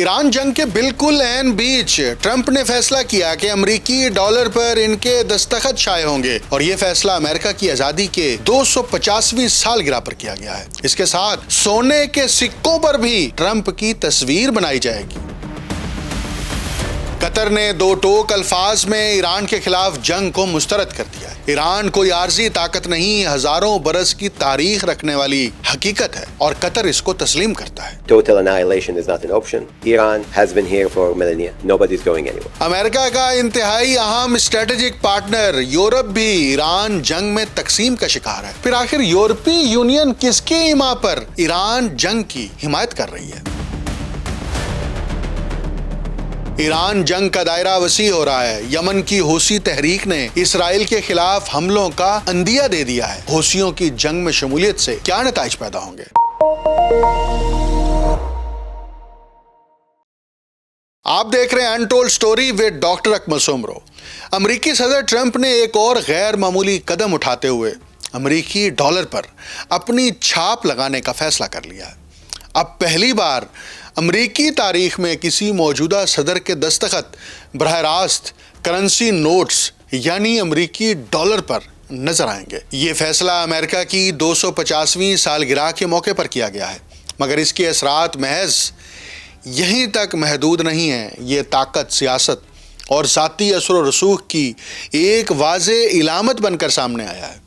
ایران جنگ کے بالکل عین بیچ ٹرمپ نے فیصلہ کیا کہ امریکی ڈالر پر ان کے دستخط شائع ہوں گے، اور یہ فیصلہ امریکہ کی آزادی کے 250ویں سالگرہ پر کیا گیا ہے۔ اس کے ساتھ سونے کے سکوں پر بھی ٹرمپ کی تصویر بنائی جائے گی۔ قطر نے دو ٹوک الفاظ میں ایران کے خلاف جنگ کو مسترد کر دیا ہے۔ ایران کوئی عارضی طاقت نہیں، ہزاروں برس کی تاریخ رکھنے والی حقیقت ہے، اور قطر اس کو تسلیم کرتا ہے۔ Total annihilation is not an option. Iran has been here for millennia. Nobody's going anywhere. امریکہ کا انتہائی اہم اسٹریٹجک پارٹنر یورپ بھی ایران جنگ میں تقسیم کا شکار ہے۔ پھر آخر یورپی یونین کس کی ایما پر ایران جنگ کی حمایت کر رہی ہے؟ ایران جنگ کا دائرہ وسیع ہو رہا ہے۔ یمن کی حوثی تحریک نے اسرائیل کے خلاف حملوں کا عندیہ دے دیا ہے۔ حوثیوں کی جنگ میں شمولیت سے کیا نتائج پیدا ہوں گے؟ آپ دیکھ رہے ہیں انٹولڈ سٹوری ود ڈاکٹر اکمل سومرو۔ امریکی صدر ٹرمپ نے ایک اور غیر معمولی قدم اٹھاتے ہوئے امریکی ڈالر پر اپنی چھاپ لگانے کا فیصلہ کر لیا ہے۔ اب پہلی بار امریکی تاریخ میں کسی موجودہ صدر کے دستخط براہ راست کرنسی نوٹس یعنی امریکی ڈالر پر نظر آئیں گے۔ یہ فیصلہ امریکہ کی 250ویں سالگرہ کے موقع پر کیا گیا ہے، مگر اس کے اثرات محض یہیں تک محدود نہیں ہیں۔ یہ طاقت، سیاست اور ذاتی اثر و رسوخ کی ایک واضح علامت بن کر سامنے آیا ہے۔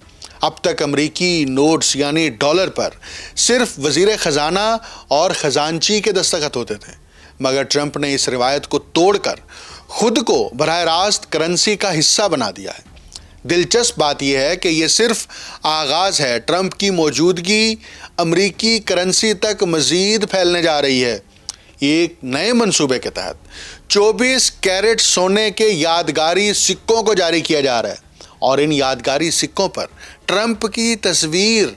اب تک امریکی نوٹس یعنی ڈالر پر صرف وزیر خزانہ اور خزانچی کے دستخط ہوتے تھے، مگر ٹرمپ نے اس روایت کو توڑ کر خود کو براہ راست کرنسی کا حصہ بنا دیا ہے۔ دلچسپ بات یہ ہے کہ یہ صرف آغاز ہے۔ ٹرمپ کی موجودگی امریکی کرنسی تک مزید پھیلنے جا رہی ہے۔ ایک نئے منصوبے کے تحت 24 کیرٹ سونے کے یادگاری سکوں کو جاری کیا جا رہا ہے، اور ان یادگاری سکوں پر ٹرمپ کی تصویر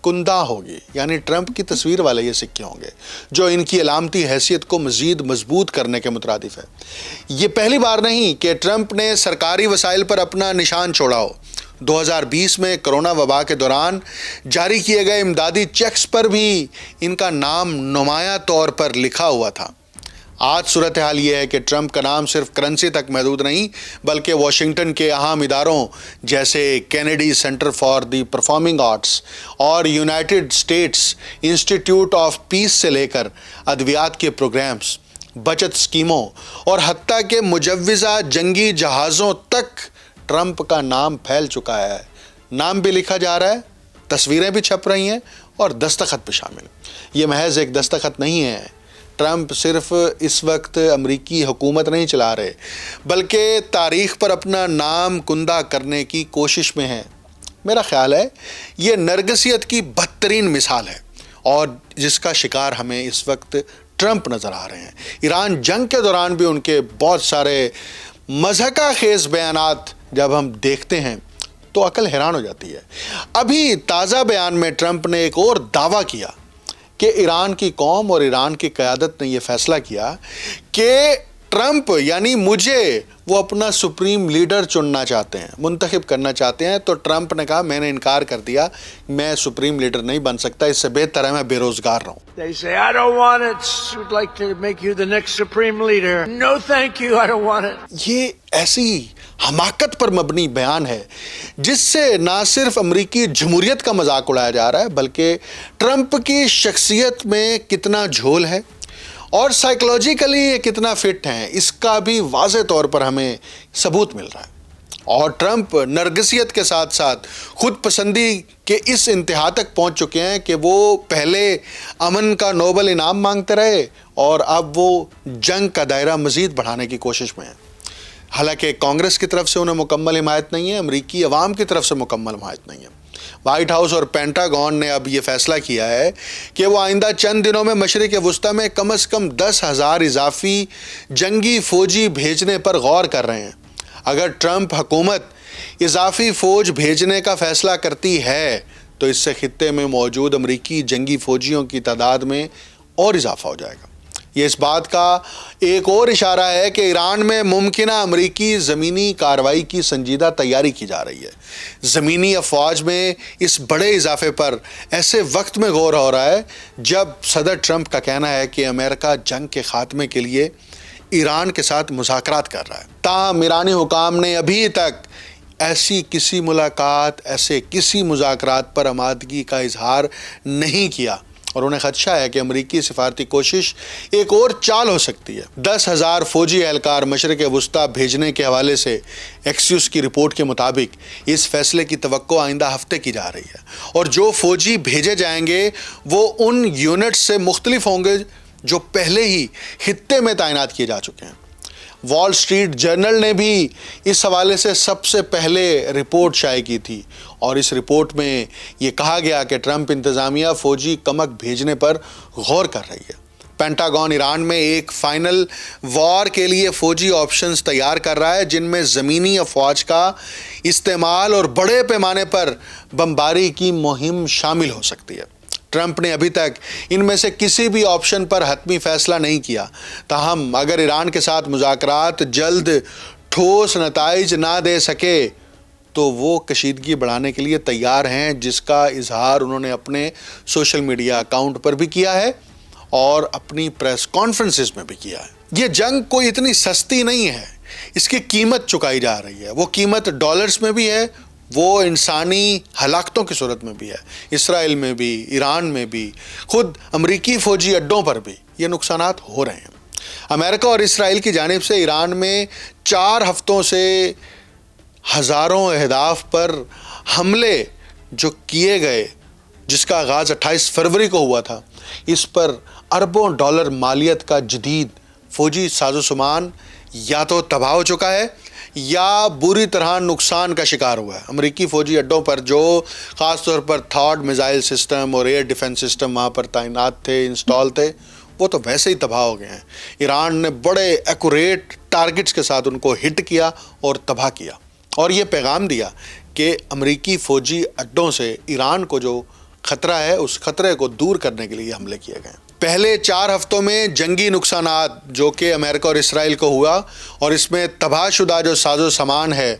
کندہ ہوگی، یعنی ٹرمپ کی تصویر والے یہ سکے ہوں گے، جو ان کی علامتی حیثیت کو مزید مضبوط کرنے کے مترادف ہے۔ یہ پہلی بار نہیں کہ ٹرمپ نے سرکاری وسائل پر اپنا نشان چھوڑا ہو۔ 2020 میں کرونا وبا کے دوران جاری کیے گئے امدادی چیکس پر بھی ان کا نام نمایاں طور پر لکھا ہوا تھا۔ آج صورتحال یہ ہے کہ ٹرمپ کا نام صرف کرنسی تک محدود نہیں، بلکہ واشنگٹن کے اہم اداروں جیسے Kennedy Center for the Performing Arts اور United States Institute of Peace سے لے کر ادویات کے پروگرامز، بچت اسکیموں اور حتیٰ کہ مجوزہ جنگی جہازوں تک ٹرمپ کا نام پھیل چکا ہے۔ نام بھی لکھا جا رہا ہے، تصویریں بھی چھپ رہی ہیں اور دستخط بھی شامل۔ یہ محض ایک دستخط نہیں ہے۔ ٹرمپ صرف اس وقت امریکی حکومت نہیں چلا رہے، بلکہ تاریخ پر اپنا نام کندہ کرنے کی کوشش میں ہیں۔ میرا خیال ہے یہ نرگسیت کی بدترین مثال ہے، اور جس کا شکار ہمیں اس وقت ٹرمپ نظر آ رہے ہیں۔ ایران جنگ کے دوران بھی ان کے بہت سارے مضحکہ خیز بیانات جب ہم دیکھتے ہیں تو عقل حیران ہو جاتی ہے۔ ابھی تازہ بیان میں ٹرمپ نے ایک اور دعویٰ کیا کہ ایران کی قوم اور ایران کی قیادت نے یہ فیصلہ کیا کہ ٹرمپ یعنی مجھے وہ اپنا سپریم لیڈر چننا چاہتے ہیں، منتخب کرنا چاہتے ہیں۔ تو ٹرمپ نے کہا میں نے انکار کر دیا، میں سپریم لیڈر نہیں بن سکتا، اس سے بہتر ہے میں بے روزگار رہوں۔ They say, I don't want it. We'd like to make you the next supreme leader. No, thank you. I don't want it. یہ ایسی حماقت پر مبنی بیان ہے جس سے نہ صرف امریکی جمہوریت کا مذاق اڑایا جا رہا ہے، بلکہ ٹرمپ کی شخصیت میں کتنا جھول ہے اور سائیکولوجیکلی یہ کتنا فٹ ہیں، اس کا بھی واضح طور پر ہمیں ثبوت مل رہا ہے۔ اور ٹرمپ نرگسیت کے ساتھ ساتھ خود پسندی کے اس انتہا تک پہنچ چکے ہیں کہ وہ پہلے امن کا نوبل انعام مانگتے رہے، اور اب وہ جنگ کا دائرہ مزید بڑھانے کی کوشش میں ہیں۔ حالانکہ کانگریس کی طرف سے انہیں مکمل حمایت نہیں ہے، امریکی عوام کی طرف سے مکمل حمایت نہیں ہے۔ وائٹ ہاؤس اور پینٹاگون نے اب یہ فیصلہ کیا ہے کہ وہ آئندہ چند دنوں میں مشرق وسطیٰ میں کم از کم 10,000 اضافی جنگی فوجی بھیجنے پر غور کر رہے ہیں۔ اگر ٹرمپ حکومت اضافی فوج بھیجنے کا فیصلہ کرتی ہے تو اس سے خطے میں موجود امریکی جنگی فوجیوں کی تعداد میں اور اضافہ ہو جائے گا۔ یہ اس بات کا ایک اور اشارہ ہے کہ ایران میں ممکنہ امریکی زمینی کارروائی کی سنجیدہ تیاری کی جا رہی ہے۔ زمینی افواج میں اس بڑے اضافے پر ایسے وقت میں غور ہو رہا ہے جب صدر ٹرمپ کا کہنا ہے کہ امریکہ جنگ کے خاتمے کے لیے ایران کے ساتھ مذاکرات کر رہا ہے۔ تاہم ایرانی حکام نے ابھی تک ایسی کسی ملاقات، ایسے کسی مذاکرات پر آمادگی کا اظہار نہیں کیا، اور انہیں خدشہ ہے کہ امریکی سفارتی کوشش ایک اور چال ہو سکتی ہے۔ 10,000 فوجی اہلکار مشرق وسطیٰ بھیجنے کے حوالے سے ایکسیوس کی رپورٹ کے مطابق اس فیصلے کی توقع آئندہ ہفتے کی جا رہی ہے، اور جو فوجی بھیجے جائیں گے وہ ان یونٹ سے مختلف ہوں گے جو پہلے ہی خطے میں تعینات کیے جا چکے ہیں۔ وال اسٹریٹ جرنل نے بھی اس حوالے سے سب سے پہلے رپورٹ شائع کی تھی، اور اس رپورٹ میں یہ کہا گیا کہ ٹرمپ انتظامیہ فوجی کمک بھیجنے پر غور کر رہی ہے۔ پینٹاگون ایران میں ایک فائنل وار کے لیے فوجی آپشنز تیار کر رہا ہے، جن میں زمینی افواج کا استعمال اور بڑے پیمانے پر بمباری کی مہم شامل ہو سکتی ہے۔ ٹرمپ نے ابھی تک ان میں سے کسی بھی آپشن پر حتمی فیصلہ نہیں کیا، تاہم اگر ایران کے ساتھ مذاکرات جلد ٹھوس نتائج نہ دے سکے تو وہ کشیدگی بڑھانے کے لیے تیار ہیں، جس کا اظہار انہوں نے اپنے سوشل میڈیا اکاؤنٹ پر بھی کیا ہے اور اپنی پریس کانفرنسز میں بھی کیا ہے۔ یہ جنگ کوئی اتنی سستی نہیں ہے، اس کی قیمت چکائی جا رہی ہے۔ وہ قیمت ڈالرز میں بھی ہے، وہ انسانی ہلاکتوں کی صورت میں بھی ہے، اسرائیل میں بھی، ایران میں بھی، خود امریکی فوجی اڈوں پر بھی یہ نقصانات ہو رہے ہیں۔ امریکہ اور اسرائیل کی جانب سے ایران میں 4 ہفتوں سے ہزاروں اہداف پر حملے جو کیے گئے، جس کا آغاز 28 فروری کو ہوا تھا، اس پر اربوں ڈالر مالیت کا جدید فوجی ساز و سامان یا تو تباہ ہو چکا ہے یا بری طرح نقصان کا شکار ہوا ہے۔ امریکی فوجی اڈوں پر جو خاص طور پر تھاڈ میزائل سسٹم اور ایئر ڈیفنس سسٹم وہاں پر تعینات تھے، انسٹال تھے، وہ تو ویسے ہی تباہ ہو گئے ہیں۔ ایران نے بڑے ایکوریٹ ٹارگٹس کے ساتھ ان کو ہٹ کیا اور تباہ کیا، اور یہ پیغام دیا کہ امریکی فوجی اڈوں سے ایران کو جو خطرہ ہے، اس خطرے کو دور کرنے کے لیے حملے کیے گئے۔ پہلے 4 ہفتوں میں جنگی نقصانات جو کہ امریکہ اور اسرائیل کو ہوا، اور اس میں تباہ شدہ جو ساز و سامان ہے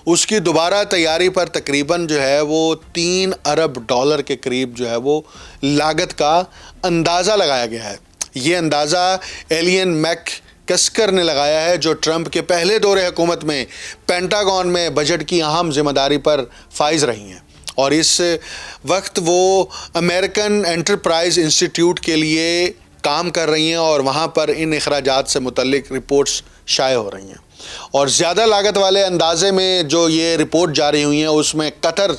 اس کی دوبارہ تیاری پر تقریباً جو ہے وہ 3 ارب ڈالر کے قریب جو ہے وہ لاگت کا اندازہ لگایا گیا ہے۔ یہ اندازہ ایلین میک کسکر نے لگایا ہے، جو ٹرمپ کے پہلے دور حکومت میں پینٹاگون میں بجٹ کی اہم ذمہ داری پر فائز رہی ہیں، اور اس وقت وہ امریکن انٹرپرائز انسٹیٹیوٹ کے لیے کام کر رہی ہیں، اور وہاں پر ان اخراجات سے متعلق رپورٹس شائع ہو رہی ہیں۔ اور زیادہ لاگت والے اندازے میں جو یہ رپورٹ جاری ہوئی ہیں، اس میں قطر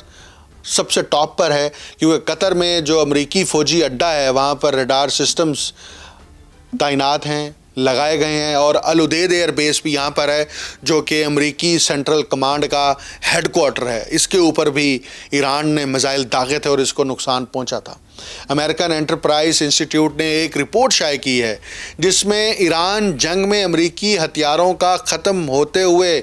سب سے ٹاپ پر ہے، کیونکہ قطر میں جو امریکی فوجی اڈہ ہے وہاں پر ریڈار سسٹمز تعینات ہیں، لگائے گئے ہیں، اور العدید ایئر بیس بھی یہاں پر ہے جو کہ امریکی سینٹرل کمانڈ کا ہیڈ کوارٹر ہے۔ اس کے اوپر بھی ایران نے میزائل داغے تھے اور اس کو نقصان پہنچا تھا۔ امریکن انٹرپرائز انسٹیٹیوٹ نے ایک رپورٹ شائع کی ہے جس میں ایران جنگ میں امریکی ہتھیاروں کا ختم ہوتے ہوئے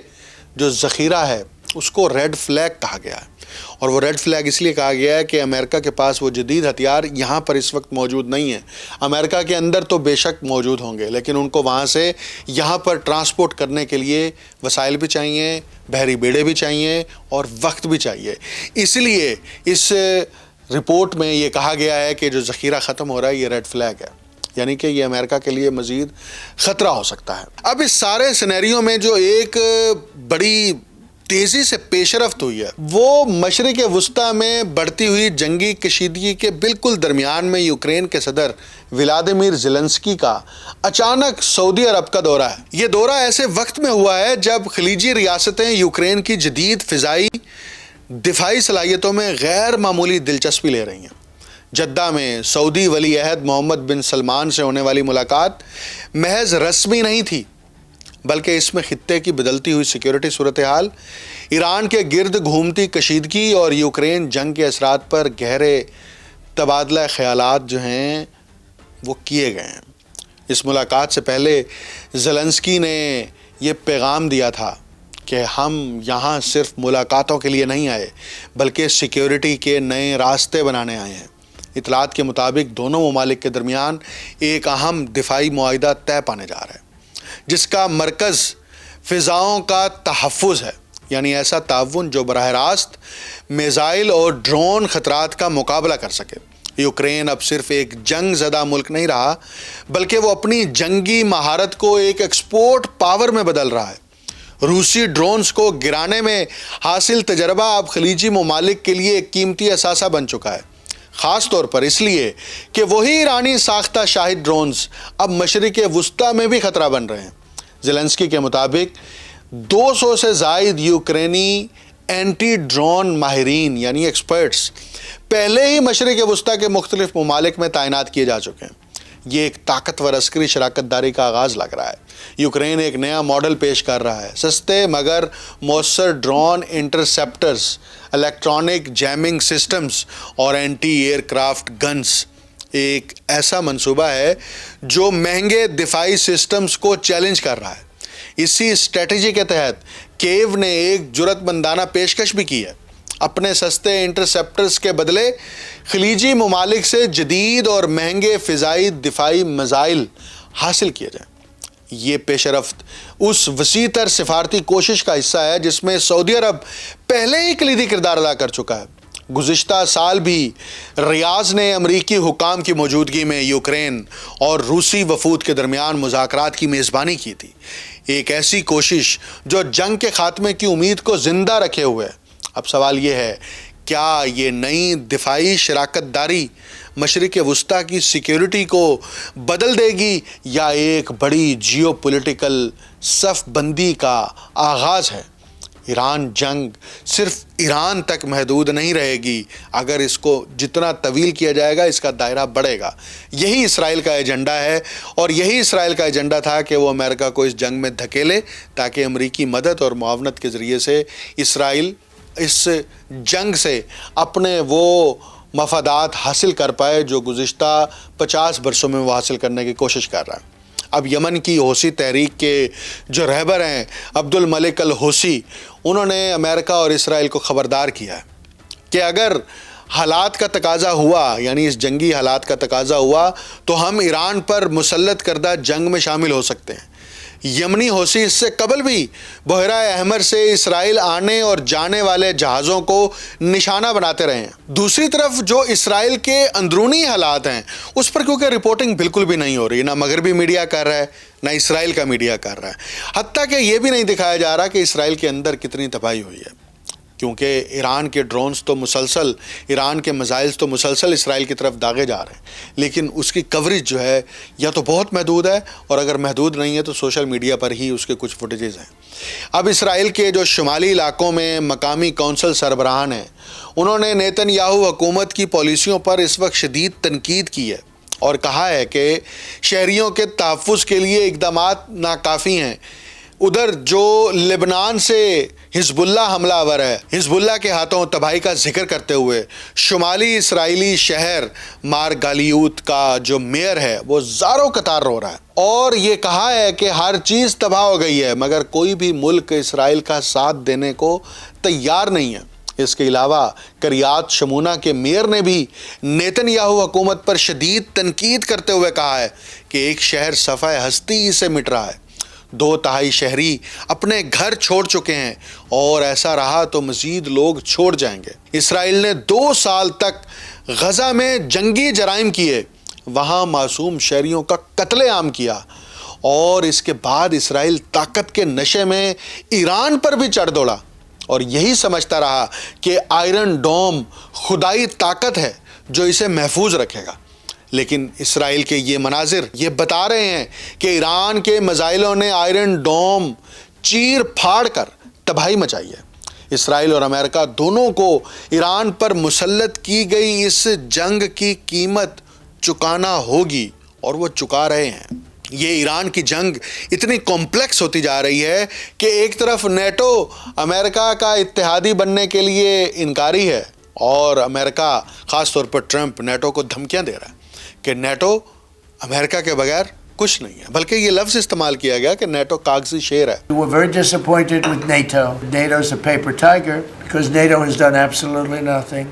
جو ذخیرہ ہے اس کو ریڈ فلیگ کہا گیا ہے، اور وہ ریڈ فلیگ اس لیے کہا گیا ہے کہ امریکہ کے پاس وہ جدید ہتھیار یہاں پر اس وقت موجود نہیں ہیں۔ امریکہ کے اندر تو بے شک موجود ہوں گے، لیکن ان کو وہاں سے یہاں پر ٹرانسپورٹ کرنے کے لیے وسائل بھی چاہیے، بحری بیڑے بھی چاہیے، اور وقت بھی چاہیے۔ اس لیے اس رپورٹ میں یہ کہا گیا ہے کہ جو ذخیرہ ختم ہو رہا ہے یہ ریڈ فلیگ ہے، یعنی کہ یہ امریکہ کے لیے مزید خطرہ ہو سکتا ہے۔ اب اس سارے سینیریو میں جو ایک بڑی تیزی سے پیش رفت ہوئی ہے وہ مشرق وسطیٰ میں بڑھتی ہوئی جنگی کشیدگی کے بالکل درمیان میں یوکرین کے صدر ولادیمیر زیلنسکی کا اچانک سعودی عرب کا دورہ ہے۔ یہ دورہ ایسے وقت میں ہوا ہے جب خلیجی ریاستیں یوکرین کی جدید فضائی دفاعی صلاحیتوں میں غیر معمولی دلچسپی لے رہی ہیں۔ جدہ میں سعودی ولی عہد محمد بن سلمان سے ہونے والی ملاقات محض رسمی نہیں تھی، بلکہ اس میں خطے کی بدلتی ہوئی سیکیورٹی صورتحال، ایران کے گرد گھومتی کشیدگی اور یوکرین جنگ کے اثرات پر گہرے تبادلہ خیالات جو ہیں وہ کیے گئے ہیں۔ اس ملاقات سے پہلے زیلنسکی نے یہ پیغام دیا تھا کہ ہم یہاں صرف ملاقاتوں کے لیے نہیں آئے، بلکہ سیکیورٹی کے نئے راستے بنانے آئے ہیں۔ اطلاعات کے مطابق دونوں ممالک کے درمیان ایک اہم دفاعی معاہدہ طے پانے جا رہا ہے جس کا مرکز فضاؤں کا تحفظ ہے، یعنی ایسا تعاون جو براہ راست میزائل اور ڈرون خطرات کا مقابلہ کر سکے۔ یوکرین اب صرف ایک جنگ زدہ ملک نہیں رہا بلکہ وہ اپنی جنگی مہارت کو ایک ایکسپورٹ پاور میں بدل رہا ہے۔ روسی ڈرونز کو گرانے میں حاصل تجربہ اب خلیجی ممالک کے لیے ایک قیمتی اثاثہ بن چکا ہے، خاص طور پر اس لیے کہ وہی ایرانی ساختہ شاہد ڈرونز اب مشرق وسطیٰ میں بھی خطرہ بن رہے ہیں۔ زیلنسکی کے مطابق 200 سے زائد یوکرینی اینٹی ڈرون ماہرین یعنی ایکسپرٹس پہلے ہی مشرق وسطیٰ کے مختلف ممالک میں تعینات کیے جا چکے ہیں۔ یہ ایک طاقتور عسکری شراکت داری کا آغاز لگ رہا ہے۔ یوکرین ایک نیا ماڈل پیش کر رہا ہے، سستے مگر مؤثر ڈرون انٹرسیپٹرز، الیکٹرانک جیمنگ سسٹمز اور اینٹی ایئر کرافٹ گنز۔ ایک ایسا منصوبہ ہے جو مہنگے دفاعی سسٹمز کو چیلنج کر رہا ہے۔ اسی اسٹریٹجی کے تحت کیو نے ایک جرأت مندانہ پیشکش بھی کی ہے، اپنے سستے انٹرسیپٹرز کے بدلے خلیجی ممالک سے جدید اور مہنگے فضائی دفاعی میزائل حاصل کیے جائیں۔ یہ پیش رفت اس وسیع تر سفارتی کوشش کا حصہ ہے جس میں سعودی عرب پہلے ہی کلیدی کردار ادا کر چکا ہے۔ گزشتہ سال بھی ریاض نے امریکی حکام کی موجودگی میں یوکرین اور روسی وفود کے درمیان مذاکرات کی میزبانی کی تھی، ایک ایسی کوشش جو جنگ کے خاتمے کی امید کو زندہ رکھے ہوئے ہے۔ اب سوال یہ ہے، کیا یہ نئی دفاعی شراکت داری مشرق وسطیٰ کی سیکیورٹی کو بدل دے گی یا ایک بڑی جیو پولیٹیکل صف بندی کا آغاز ہے؟ ایران جنگ صرف ایران تک محدود نہیں رہے گی، اگر اس کو جتنا طویل کیا جائے گا اس کا دائرہ بڑھے گا۔ یہی اسرائیل کا ایجنڈا ہے اور یہی اسرائیل کا ایجنڈا تھا کہ وہ امریکہ کو اس جنگ میں دھکیلے تاکہ امریکی مدد اور معاونت کے ذریعے سے اسرائیل اس جنگ سے اپنے وہ مفادات حاصل کر پائے جو گزشتہ 50 برسوں میں وہ حاصل کرنے کی کوشش کر رہا ہے۔ اب یمن کی حوثی تحریک کے جو رہبر ہیں عبد الملک الحوثی، انہوں نے امریکہ اور اسرائیل کو خبردار کیا ہے کہ اگر حالات کا تقاضا ہوا، یعنی اس جنگی حالات کا تقاضا ہوا، تو ہم ایران پر مسلط کردہ جنگ میں شامل ہو سکتے ہیں۔ یمنی حوثی اس سے قبل بھی بحیرہ احمر سے اسرائیل آنے اور جانے والے جہازوں کو نشانہ بناتے رہے ہیں۔ دوسری طرف جو اسرائیل کے اندرونی حالات ہیں اس پر کیونکہ رپورٹنگ بالکل بھی نہیں ہو رہی، نہ مغربی میڈیا کر رہا ہے نہ اسرائیل کا میڈیا کر رہا ہے، حتیٰ کہ یہ بھی نہیں دکھایا جا رہا کہ اسرائیل کے اندر کتنی تباہی ہوئی ہے، کیونکہ ایران کے ڈرونز تو مسلسل، ایران کے میزائلز تو مسلسل اسرائیل کی طرف داغے جا رہے ہیں، لیکن اس کی کوریج جو ہے یا تو بہت محدود ہے، اور اگر محدود نہیں ہے تو سوشل میڈیا پر ہی اس کے کچھ فوٹیجز ہیں۔ اب اسرائیل کے جو شمالی علاقوں میں مقامی کونسل سربراہان ہیں، انہوں نے نیتن یاہو حکومت کی پالیسیوں پر اس وقت شدید تنقید کی ہے اور کہا ہے کہ شہریوں کے تحفظ کے لیے اقدامات ناکافی ہیں۔ ادھر جو لبنان سے حزب اللہ حملہ آور ہے، حزب اللہ کے ہاتھوں تباہی کا ذکر کرتے ہوئے شمالی اسرائیلی شہر مارگالیوت کا جو میئر ہے وہ زاروں قطار رو رہا ہے اور یہ کہا ہے کہ ہر چیز تباہ ہو گئی ہے مگر کوئی بھی ملک اسرائیل کا ساتھ دینے کو تیار نہیں ہے۔ اس کے علاوہ کریات شمونہ کے میئر نے بھی نیتن یاہو حکومت پر شدید تنقید کرتے ہوئے کہا ہے کہ ایک شہر صفحہ ہستی سے مٹ رہا ہے، 2/3 شہری اپنے گھر چھوڑ چکے ہیں اور ایسا رہا تو مزید لوگ چھوڑ جائیں گے۔ اسرائیل نے 2 سال تک غزہ میں جنگی جرائم کیے، وہاں معصوم شہریوں کا قتل عام کیا، اور اس کے بعد اسرائیل طاقت کے نشے میں ایران پر بھی چڑھ دوڑا اور یہی سمجھتا رہا کہ آئرن ڈوم خدائی طاقت ہے جو اسے محفوظ رکھے گا، لیکن اسرائیل کے یہ مناظر یہ بتا رہے ہیں کہ ایران کے میزائلوں نے آئرن ڈوم چیر پھاڑ کر تباہی مچائی ہے۔ اسرائیل اور امریکہ دونوں کو ایران پر مسلط کی گئی اس جنگ کی قیمت چکانا ہوگی اور وہ چکا رہے ہیں۔ یہ ایران کی جنگ اتنی کمپلیکس ہوتی جا رہی ہے کہ ایک طرف نیٹو امریکہ کا اتحادی بننے کے لیے انکاری ہے اور امریکہ خاص طور پر ٹرمپ نیٹو کو دھمکیاں دے رہا ہے کہ نیٹو امریکہ کے بغیر کچھ نہیں ہے، بلکہ یہ لفظ استعمال کیا گیا کہ نیٹو کاغذی شیر ہے۔ We were very disappointed with NATO. NATO's a paper tiger because NATO has done absolutely nothing.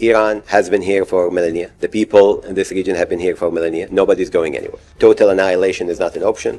Iran has been here for millennia. The people in this region have been here for millennia. Nobody's going anywhere. Total annihilation is not an option.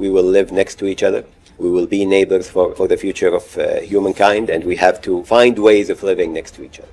We will live next to each other. We will be neighbors for the future of humankind, and we have to find ways of living next to each other.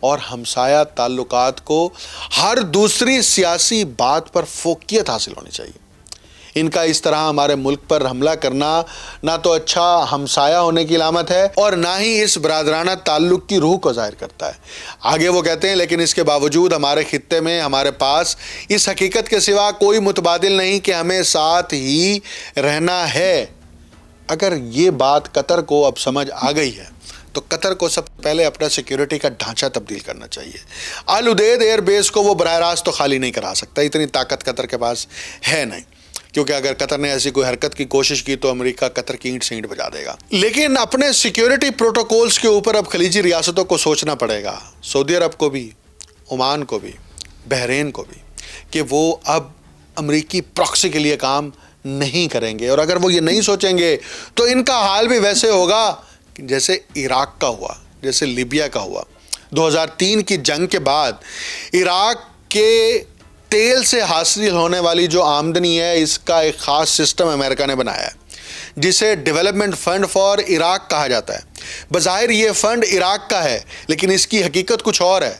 اور ہمسایہ تعلقات کو ہر دوسری سیاسی بات پر فوقیت حاصل ہونی چاہیے۔ ان کا اس طرح ہمارے ملک پر حملہ کرنا نہ تو اچھا ہمسایہ ہونے کی علامت ہے اور نہ ہی اس برادرانہ تعلق کی روح کو ظاہر کرتا ہے۔ آگے وہ کہتے ہیں لیکن اس کے باوجود ہمارے خطے میں ہمارے پاس اس حقیقت کے سوا کوئی متبادل نہیں کہ ہمیں ساتھ ہی رہنا ہے۔ اگر یہ بات قطر کو اب سمجھ آ گئی ہے تو قطر کو سب سے پہلے اپنا سیکیورٹی کا ڈھانچہ تبدیل کرنا چاہیے۔ آل عدید ایئر بیس کو وہ براہ راست تو خالی نہیں کرا سکتا، اتنی طاقت قطر کے پاس ہے نہیں، کیونکہ اگر قطر نے ایسی کوئی حرکت کی کوشش کی تو امریکہ قطر کی اینٹ سے اینٹ بجا دے گا۔ لیکن اپنے سیکیورٹی پروٹوکولز کے اوپر اب خلیجی ریاستوں کو سوچنا پڑے گا، سعودی عرب کو بھی، عمان کو بھی، بحرین کو بھی، کہ وہ اب امریکی پراکسی کے لیے کام نہیں کریں گے، اور اگر وہ یہ نہیں سوچیں گے تو ان کا حال بھی ویسے ہوگا جیسے عراق کا ہوا، جیسے لیبیا کا ہوا۔ 2003 کی جنگ کے بعد عراق کے تیل سے حاصل ہونے والی جو آمدنی ہے اس کا ایک خاص سسٹم امریکہ نے بنایا ہے جسے ڈیولپمنٹ فنڈ فار عراق کہا جاتا ہے۔ بظاہر یہ فنڈ عراق کا ہے لیکن اس کی حقیقت کچھ اور ہے۔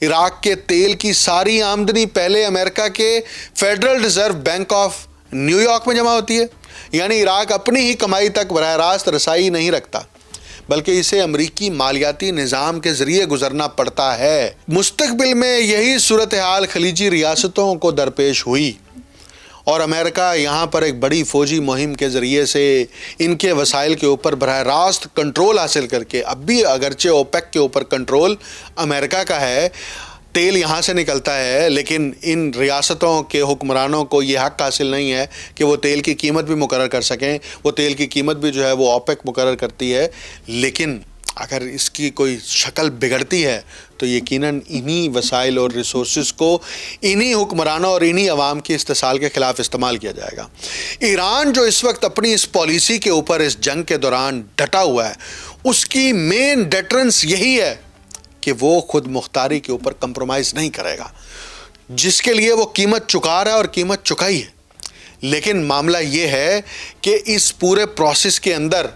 عراق کے تیل کی ساری آمدنی پہلے امریکہ کے federal reserve bank of new York میں جمع ہوتی ہے، یعنی عراق اپنی ہی کمائی تک براہ راست رسائی نہیں رکھتا بلکہ اسے امریکی مالیاتی نظام کے ذریعے گزرنا پڑتا ہے۔ مستقبل میں یہی صورتحال خلیجی ریاستوں کو درپیش ہوئی اور امریکہ یہاں پر ایک بڑی فوجی مہم کے ذریعے سے ان کے وسائل کے اوپر براہ راست کنٹرول حاصل کر کے، اب بھی اگرچہ اوپیک کے اوپر کنٹرول امریکہ کا ہے، تیل یہاں سے نکلتا ہے، لیکن ان ریاستوں کے حکمرانوں کو یہ حق حاصل نہیں ہے کہ وہ تیل کی قیمت بھی مقرر کر سکیں۔ وہ تیل کی قیمت بھی جو ہے وہ اوپیک مقرر کرتی ہے، لیکن اگر اس کی کوئی شکل بگڑتی ہے تو یقیناً انہی وسائل اور ریسورسز کو انہی حکمرانوں اور انہی عوام کی استحصال کے خلاف استعمال کیا جائے گا۔ ایران جو اس وقت اپنی اس پالیسی کے اوپر اس جنگ کے دوران ڈٹا ہوا ہے، اس کی مین ڈیٹرنس یہی ہے کہ وہ خود مختاری کے اوپر کمپرومائز نہیں کرے گا، جس کے لیے وہ قیمت چکا رہا ہے اور قیمت چکائی ہے۔ لیکن معاملہ یہ ہے کہ اس پورے پروسیس کے اندر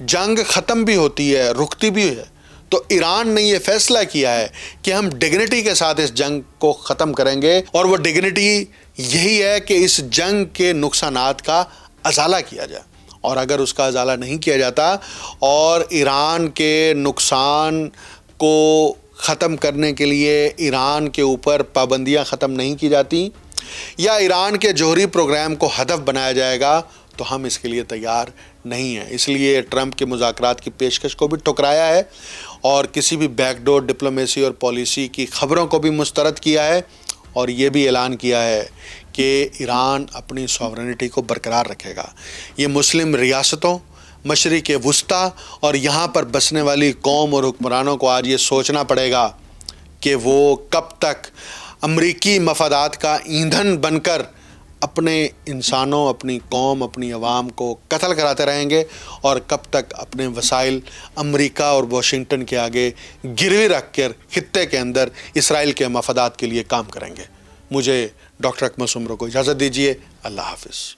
جنگ ختم بھی ہوتی ہے، رکتی بھی ہے، تو ایران نے یہ فیصلہ کیا ہے کہ ہم ڈگنیٹی کے ساتھ اس جنگ کو ختم کریں گے، اور وہ ڈگنیٹی یہی ہے کہ اس جنگ کے نقصانات کا ازالہ کیا جائے، اور اگر اس کا ازالہ نہیں کیا جاتا اور ایران کے نقصان کو ختم کرنے کے لیے ایران کے اوپر پابندیاں ختم نہیں کی جاتی یا ایران کے جوہری پروگرام کو ہدف بنایا جائے گا تو ہم اس کے لیے تیار نہیں ہیں۔ اس لیے ٹرمپ کے مذاکرات کی پیشکش کو بھی ٹھکرایا ہے اور کسی بھی بیک ڈور ڈپلومیسی اور پالیسی کی خبروں کو بھی مسترد کیا ہے، اور یہ بھی اعلان کیا ہے کہ ایران اپنی سوورنٹی کو برقرار رکھے گا۔ یہ مسلم ریاستوں، مشرق وسطیٰ اور یہاں پر بسنے والی قوم اور حکمرانوں کو آج یہ سوچنا پڑے گا کہ وہ کب تک امریکی مفادات کا ایندھن بن کر اپنے انسانوں، اپنی قوم، اپنی عوام کو قتل کراتے رہیں گے، اور کب تک اپنے وسائل امریکہ اور واشنگٹن کے آگے گروی رکھ کر خطے کے اندر اسرائیل کے مفادات کے لیے کام کریں گے۔ مجھے ڈاکٹر اکمل سمرو کو اجازت دیجیے۔ اللہ حافظ۔